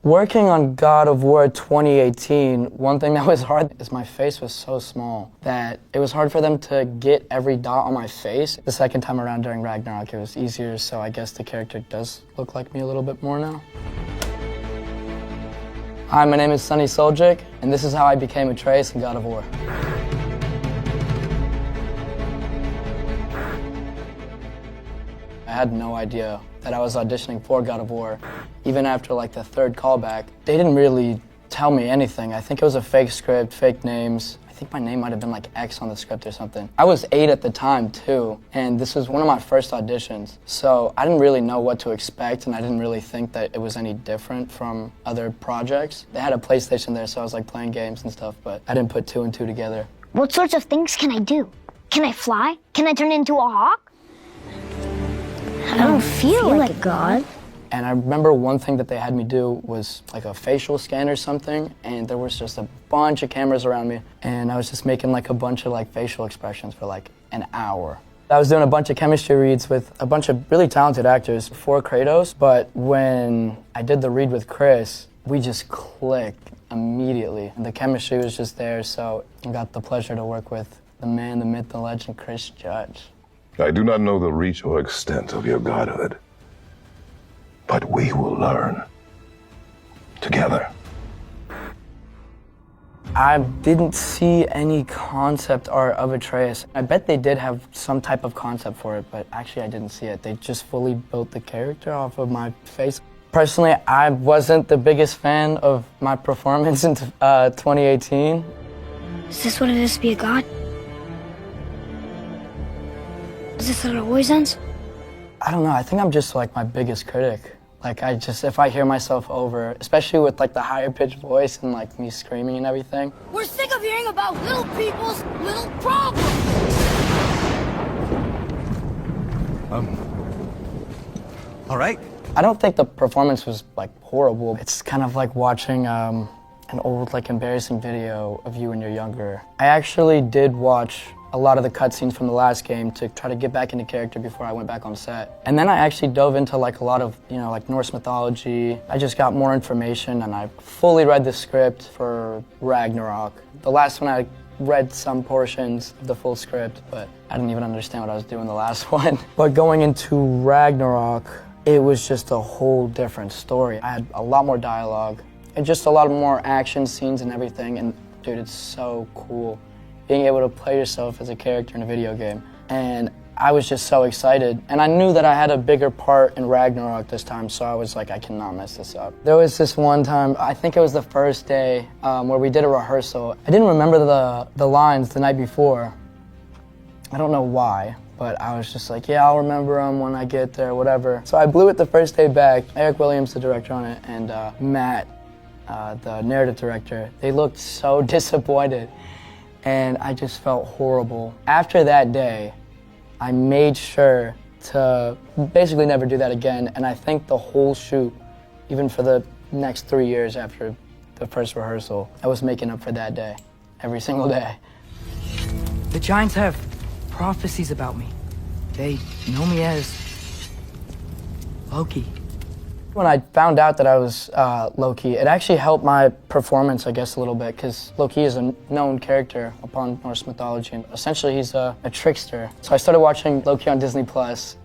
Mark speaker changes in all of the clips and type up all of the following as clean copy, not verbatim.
Speaker 1: Working on God of War 2018, one thing that was hard is my face was so small that it was hard for them to get every dot on my face. The second time around during Ragnarok, it was easier, so I guess the character does look like me a little bit more now. Hi, my name is Sunny Soljic, and this is how I became Atreus in God of War. I had no idea that I was auditioning for God of War. Even after like the third callback, they didn't really tell me anything. I think it was a fake script, fake names. I think my name might have been like X on the script or something. I was 8 at the time too, and this was one of my first auditions. So I didn't really know what to expect, and I didn't really think that it was any different from other projects. They had a PlayStation there, so I was like playing games and stuff, but I didn't put 2 and 2 together.
Speaker 2: What sorts of things can I do? Can I fly? Can I turn into a hawk? I don't feel like a god.
Speaker 1: And I remember one thing that they had me do was like a facial scan or something, and there was just a bunch of cameras around me, and I was just making like a bunch of like facial expressions for like an hour. I was doing a bunch of chemistry reads with a bunch of really talented actors for Kratos, but when I did the read with Chris, we just clicked immediately. The chemistry was just there, so I got the pleasure to work with the man, the myth, the legend, Chris Judge.
Speaker 3: I do not know the reach or extent of your godhood, but we will learn together.
Speaker 1: I didn't see any concept art of Atreus. I bet they did have some type of concept for it, but actually I didn't see it. They just fully built the character off of my face. Personally, I wasn't the biggest fan of my performance in 2018.
Speaker 2: Is this what it is to be a god? Is this how it always ends?
Speaker 1: I don't know, I think I'm just like my biggest critic. Like if I hear myself over, especially with like the higher pitched voice and like me screaming and everything.
Speaker 4: We're sick of hearing about little people's little problems!
Speaker 5: All right.
Speaker 1: I don't think the performance was like horrible. It's kind of like watching an old like embarrassing video of you when you're younger. I actually did watch a lot of the cutscenes from the last game to try to get back into character before I went back on set. And then I actually dove into like a lot of, like Norse mythology. I just got more information, and I fully read the script for Ragnarok. The last one I read some portions of the full script, but I didn't even understand what I was doing the last one. But going into Ragnarok, it was just a whole different story. I had a lot more dialogue and just a lot more action scenes and everything, and dude, it's so cool being able to play yourself as a character in a video game. And I was just so excited. And I knew that I had a bigger part in Ragnarok this time, so I was like, I cannot mess this up. There was this one time, I think it was the first day, where we did a rehearsal. I didn't remember the lines the night before. I don't know why, but I was just like, yeah, I'll remember them when I get there, whatever. So I blew it the first day back. Eric Williams, the director on it, and Matt, the narrative director, they looked so disappointed. And I just felt horrible. After that day, I made sure to basically never do that again, and I think the whole shoot, even for the next 3 years after the first rehearsal, I was making up for that day, every single day.
Speaker 6: The Giants have prophecies about me. They know me as Loki.
Speaker 1: When I found out that I was Loki, it actually helped my performance, I guess, a little bit, because Loki is a known character upon Norse mythology, and essentially he's a trickster. So I started watching Loki on Disney+,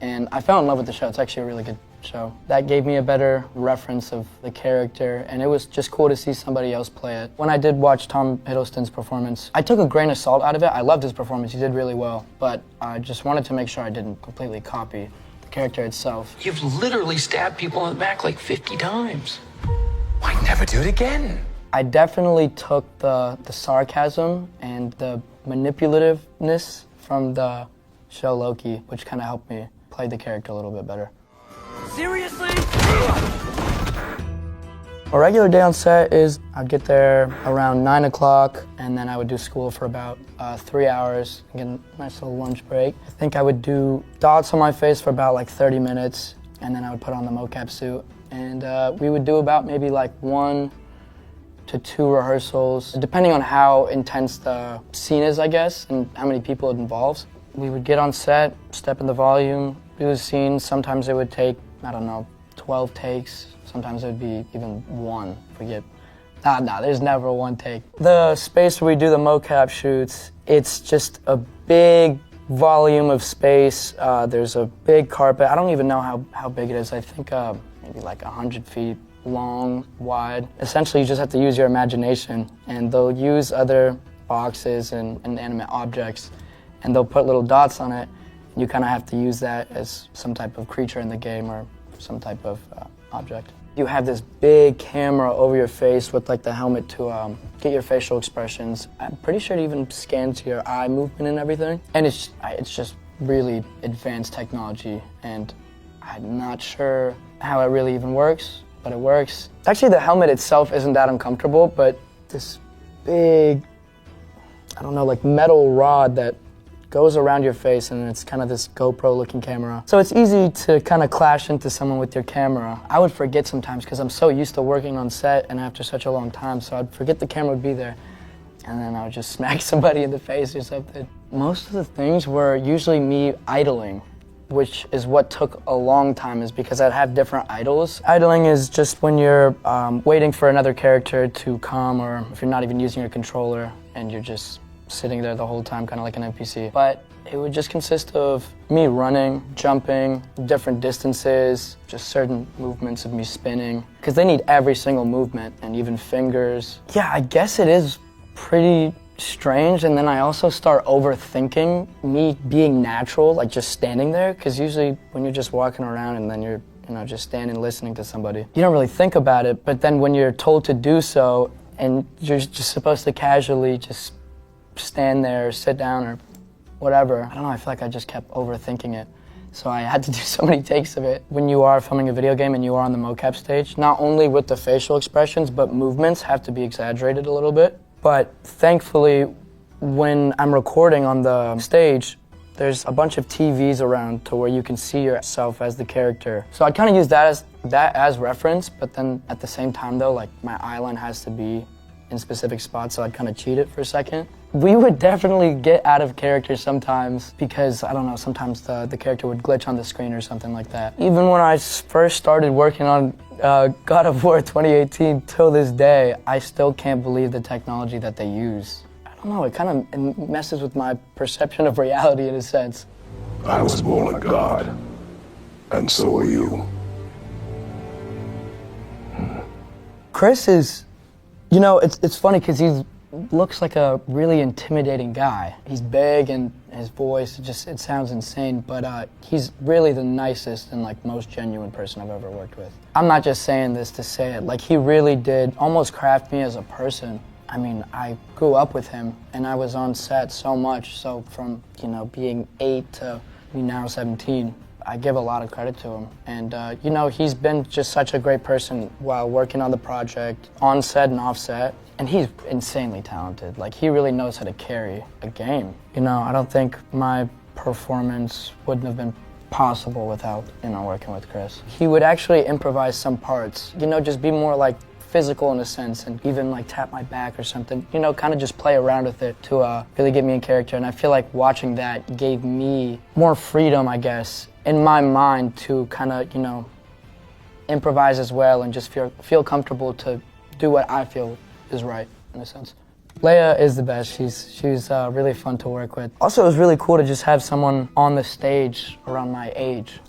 Speaker 1: and I fell in love with the show. It's actually a really good show. That gave me a better reference of the character, and it was just cool to see somebody else play it. When I did watch Tom Hiddleston's performance, I took a grain of salt out of it. I loved his performance, he did really well, but I just wanted to make sure I didn't completely copy character itself.
Speaker 7: You've literally stabbed people in the back like 50 times. Why never do it again?
Speaker 1: I definitely took the sarcasm and the manipulativeness from the show Loki, which kind of helped me play the character a little bit better.
Speaker 6: Seriously?
Speaker 1: A regular day on set is I'd get there around 9 o'clock, and then I would do school for about 3 hours and get a nice little lunch break. I think I would do dots on my face for about like 30 minutes, and then I would put on the mocap suit. And we would do about maybe like 1 to 2 rehearsals, depending on how intense the scene is, I guess, and how many people it involves. We would get on set, step in the volume, do the scene. Sometimes it would take, I don't know, 12 takes, sometimes it would be even one. Forget. Nah, there's never one take. The space where we do the mocap shoots, it's just a big volume of space. There's a big carpet. I don't even know how big it is. I think maybe like 100 feet long, wide. Essentially, you just have to use your imagination, and they'll use other boxes and inanimate objects, and they'll put little dots on it. And you kind of have to use that as some type of creature in the game or some type of object. You have this big camera over your face with like the helmet to get your facial expressions. I'm pretty sure it even scans your eye movement and everything. And it's just really advanced technology, and I'm not sure how it really even works, but it works. Actually, the helmet itself isn't that uncomfortable, but this big, I don't know, like metal rod that goes around your face, and it's kind of this GoPro-looking camera. So it's easy to kind of clash into someone with your camera. I would forget sometimes because I'm so used to working on set and after such a long time, so I'd forget the camera would be there, and then I would just smack somebody in the face or something. Most of the things were usually me idling, which is what took a long time, is because I'd have different idles. Idling is just when you're waiting for another character to come, or if you're not even using your controller and you're just sitting there the whole time, kind of like an NPC. But it would just consist of me running, jumping, different distances, just certain movements of me spinning, because they need every single movement, and even fingers. Yeah, I guess it is pretty strange, and then I also start overthinking me being natural, like just standing there, because usually when you're just walking around and then you're just standing listening to somebody, you don't really think about it, but then when you're told to do so, and you're just supposed to casually just stand there or sit down or whatever, I don't know, I feel like I just kept overthinking it. So I had to do so many takes of it. When you are filming a video game and you are on the mocap stage, not only with the facial expressions, but movements have to be exaggerated a little bit. But thankfully, when I'm recording on the stage, there's a bunch of TVs around to where you can see yourself as the character. So I kind of use that as reference, but then at the same time though, like my eye line has to be in specific spots, so I'd kind of cheat it for a second. We would definitely get out of character sometimes because, I don't know, sometimes the character would glitch on the screen or something like that. Even when I first started working on God of War 2018 till this day, I still can't believe the technology that they use. I don't know, it kind of messes with my perception of reality in a sense.
Speaker 3: I was born a god, and so are you.
Speaker 1: Chris is, it's funny because he looks like a really intimidating guy. He's big and his voice, it sounds insane, but he's really the nicest and like most genuine person I've ever worked with. I'm not just saying this to say it, like he really did almost craft me as a person. I mean, I grew up with him and I was on set so much, so from, being 8 to now 17. I give a lot of credit to him. And, he's been just such a great person while working on the project, on set and off set. And he's insanely talented. Like, he really knows how to carry a game. I don't think my performance wouldn't have been possible without, working with Chris. He would actually improvise some parts, just be more like physical in a sense, and even like tap my back or something, kind of just play around with it to really get me in character. And I feel like watching that gave me more freedom, I guess, in my mind to kind of, improvise as well and just feel comfortable to do what I feel is right, in a sense. Leia is the best. She's really fun to work with. Also, it was really cool to just have someone on the stage around my age.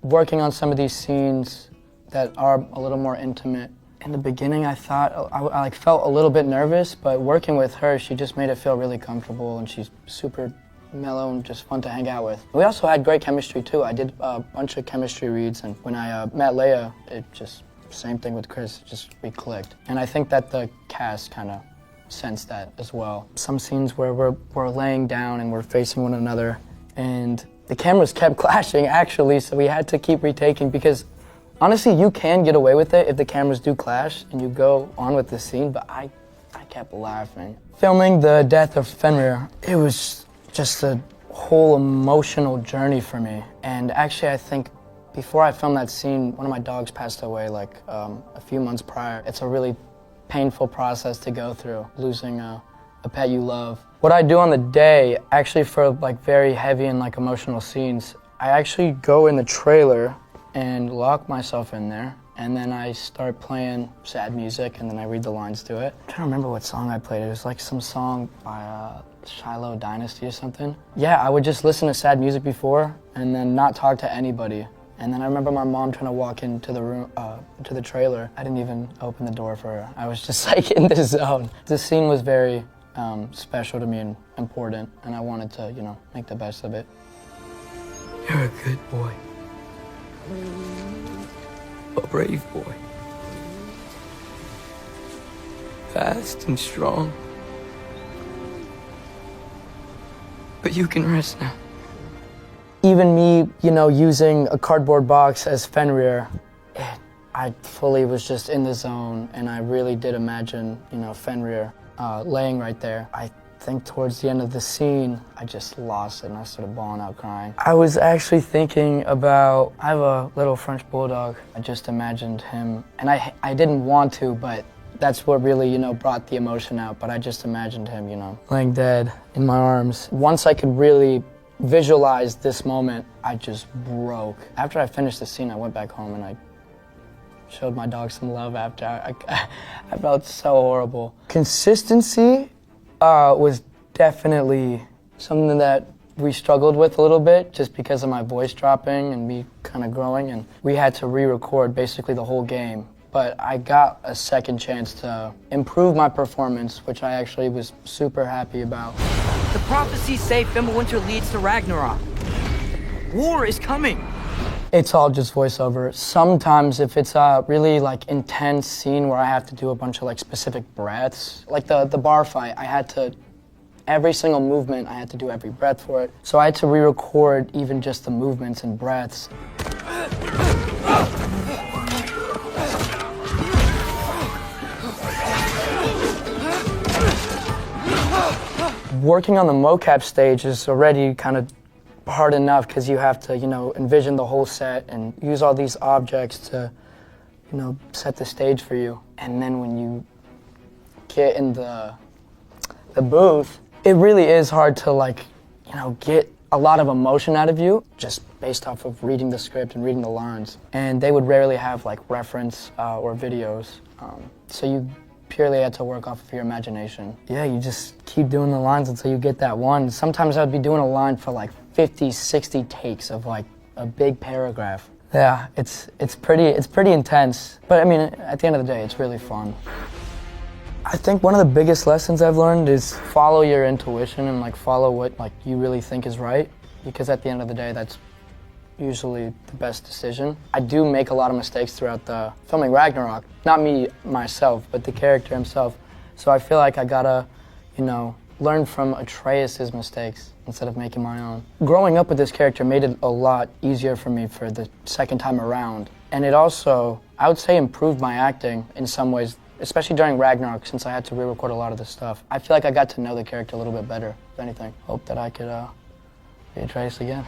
Speaker 1: Working on some of these scenes that are a little more intimate. In the beginning, I thought, I felt a little bit nervous, but working with her, she just made it feel really comfortable, and she's super mellow and just fun to hang out with. We also had great chemistry too. I did a bunch of chemistry reads, and when I met Leia, it just, same thing with Chris, we clicked. And I think that the cast kind of sensed that as well. Some scenes where we're laying down and we're facing one another, and the cameras kept clashing actually, so we had to keep retaking because honestly, you can get away with it if the cameras do clash and you go on with the scene, but I kept laughing. Filming the death of Fenrir, it was just a whole emotional journey for me. And actually, I think before I filmed that scene, one of my dogs passed away like a few months prior. It's a really painful process to go through, losing a pet you love. What I do on the day, actually for like very heavy and like emotional scenes, I actually go in the trailer and lock myself in there, and then I start playing sad music, and then I read the lines to it. I'm trying to remember what song I played. It was like some song by Shiloh Dynasty or something. Yeah, I would just listen to sad music before, and then not talk to anybody. And then I remember my mom trying to walk into the room, to the trailer. I didn't even open the door for her. I was just like in the zone. This scene was very special to me and important, and I wanted to, you know, make the best of it.
Speaker 6: You're a good boy. A brave boy. Fast and strong. But you can rest now.
Speaker 1: Even me, you know, using a cardboard box as Fenrir, I fully was just in the zone, and I really did imagine, you know, Fenrir laying right there. I think towards the end of the scene, I just lost it and I started bawling out crying. I was actually thinking about, I have a little French bulldog. I just imagined him, and I didn't want to, but that's what really, you know, brought the emotion out. But I just imagined him, you know, laying dead in my arms. Once I could really visualize this moment, I just broke. After I finished the scene, I went back home and I showed my dog some love after. I felt so horrible. Consistency was definitely something that we struggled with a little bit just because of my voice dropping and me kind of growing, and we had to re-record basically the whole game. But I got a second chance to improve my performance, which I actually was super happy about.
Speaker 6: The prophecies say Fimbulwinter leads to Ragnarok. War is coming.
Speaker 1: It's all just voiceover. Sometimes if it's a really like intense scene where I have to do a bunch of like specific breaths, like the bar fight, I had to, every single movement, I had to do every breath for it. So I had to re-record even just the movements and breaths. Working on the mocap stage is already kind of hard enough because you have to, you know, envision the whole set and use all these objects to, you know, set the stage for you. And then when you get in the booth, it really is hard to, like, you know, get a lot of emotion out of you just based off of reading the script and reading the lines. And they would rarely have like reference or videos. So you purely had to work off of your imagination. Yeah, you just keep doing the lines until you get that one. Sometimes I'd be doing a line for like 50, 60 takes of like a big paragraph. Yeah, it's pretty intense. But I mean, at the end of the day, it's really fun. I think one of the biggest lessons I've learned is follow your intuition and like follow what like you really think is right, because at the end of the day, that's usually the best decision. I do make a lot of mistakes throughout the filming Ragnarok. Not me, myself, but the character himself. So I feel like I gotta, you know, learn from Atreus' mistakes instead of making my own. Growing up with this character made it a lot easier for me for the second time around. And it also, I would say, improved my acting in some ways, especially during Ragnarok, since I had to re-record a lot of this stuff. I feel like I got to know the character a little bit better, if anything. Hope that I could be Atreus again.